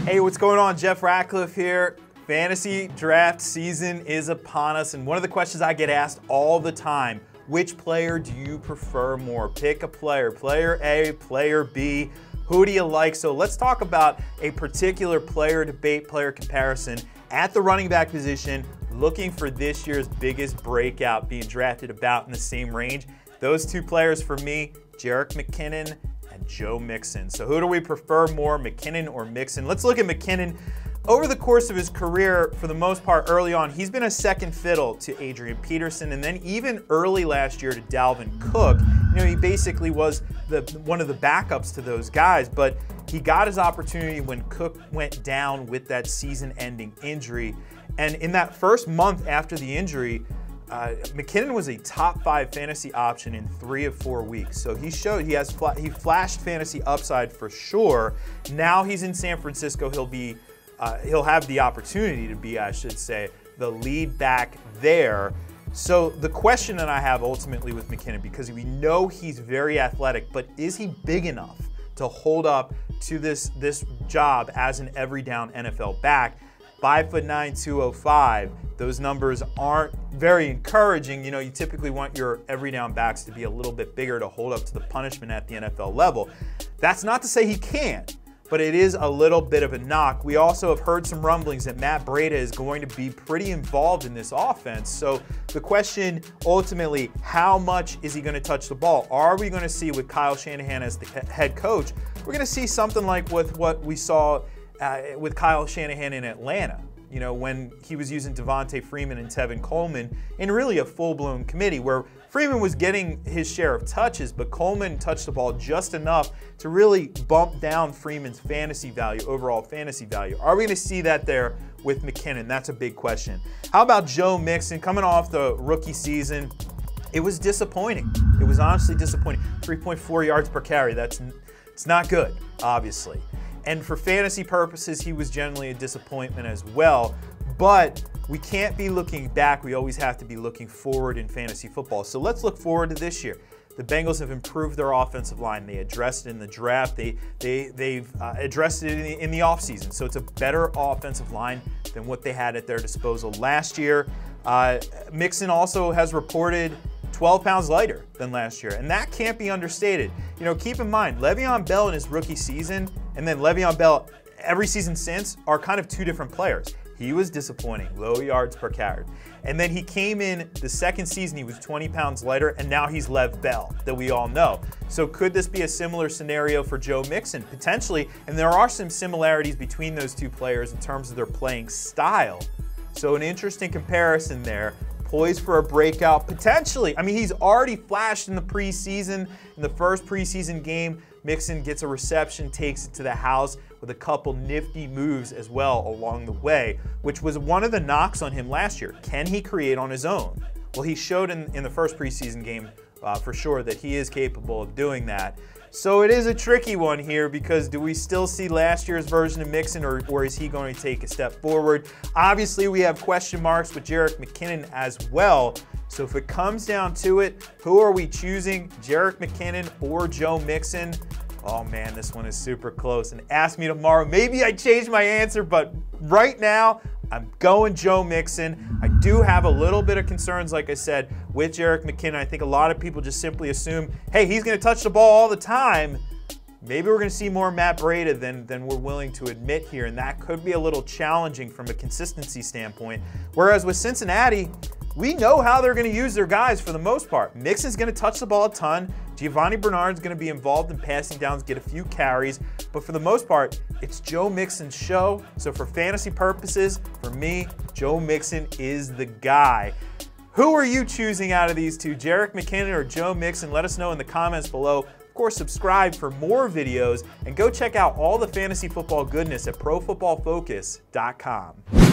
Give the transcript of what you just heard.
Hey, what's going on? Jeff Ratcliffe here. Fantasy draft season is upon us, and one of the questions I get asked all the time, which player do you prefer more? Pick a player, player A, player B. Who do you like? So let's talk about a particular player debate, player comparison at the running back position, looking for this year's biggest breakout being drafted about in the same range. Those two players for me, Jerick McKinnon and Joe Mixon. So who do we prefer more, McKinnon or Mixon? Let's look at McKinnon. Over the course of his career, for the most part early on, he's been a second fiddle to Adrian Peterson, and then even early last year to Dalvin Cook. You know, he basically was one of the backups to those guys, but he got his opportunity when Cook went down with that season-ending injury. And in that first month after the injury, McKinnon was a top 5 fantasy option in 3 of 4 weeks. So he flashed fantasy upside for sure. Now he's in San Francisco. He'll have the opportunity to be, I should say, the lead back there. So the question that I have ultimately with McKinnon, because we know he's very athletic, but is he big enough to hold up to this job as an every down NFL back? 5'9", 205. Those numbers aren't very encouraging. You know, you typically want your every down backs to be a little bit bigger to hold up to the punishment at the NFL level. That's not to say he can't, but it is a little bit of a knock. We also have heard some rumblings that Matt Breida is going to be pretty involved in this offense. So the question ultimately, how much is he going to touch the ball? Are we going to see with Kyle Shanahan as the head coach, we're going to see something like with what we saw with Kyle Shanahan in Atlanta, you know, when he was using Devontae Freeman and Tevin Coleman in really a full-blown committee where Freeman was getting his share of touches, but Coleman touched the ball just enough to really bump down Freeman's fantasy value, overall fantasy value. Are we going to see that there with McKinnon? That's a big question. How about Joe Mixon coming off the rookie season? It was disappointing. It was honestly disappointing. 3.4 yards per carry. It's not good, obviously. And for fantasy purposes, he was generally a disappointment as well. But we can't be looking back. We always have to be looking forward in fantasy football. So let's look forward to this year. The Bengals have improved their offensive line. They addressed it in the draft. They've addressed it in the offseason. So it's a better offensive line than what they had at their disposal last year. Mixon also has reported 12 pounds lighter than last year, and that can't be understated. You know, keep in mind, Le'Veon Bell in his rookie season and then Le'Veon Bell every season since are kind of two different players. He was disappointing, low yards per carry. And then he came in the second season, he was 20 pounds lighter, and now he's Lev Bell, that we all know. So could this be a similar scenario for Joe Mixon? Potentially, and there are some similarities between those two players in terms of their playing style. So an interesting comparison there. Poised for a breakout, potentially. I mean, he's already flashed in the preseason. In the first preseason game, Mixon gets a reception, takes it to the house with a couple nifty moves as well along the way, which was one of the knocks on him last year. Can he create on his own? Well, he showed in the first preseason game for sure that he is capable of doing that. So it is a tricky one here because do we still see last year's version of Mixon or is he going to take a step forward? Obviously, we have question marks with Jerick McKinnon as well. So if it comes down to it, who are we choosing, Jerick McKinnon or Joe Mixon? Oh man, this one is super close. And ask me tomorrow, maybe I change my answer, but right now, I'm going Joe Mixon. I do have a little bit of concerns, like I said, with Jerick McKinnon. I think a lot of people just simply assume, hey, he's going to touch the ball all the time. Maybe we're going to see more Matt Breida than we're willing to admit here, and that could be a little challenging from a consistency standpoint. Whereas with Cincinnati, we know how they're going to use their guys for the most part. Mixon's going to touch the ball a ton. Giovanni Bernard's going to be involved in passing downs, get a few carries. But for the most part, it's Joe Mixon's show. So for fantasy purposes, for me, Joe Mixon is the guy. Who are you choosing out of these two, Jerick McKinnon or Joe Mixon? Let us know in the comments below. Of course, subscribe for more videos and go check out all the fantasy football goodness at ProFootballFocus.com.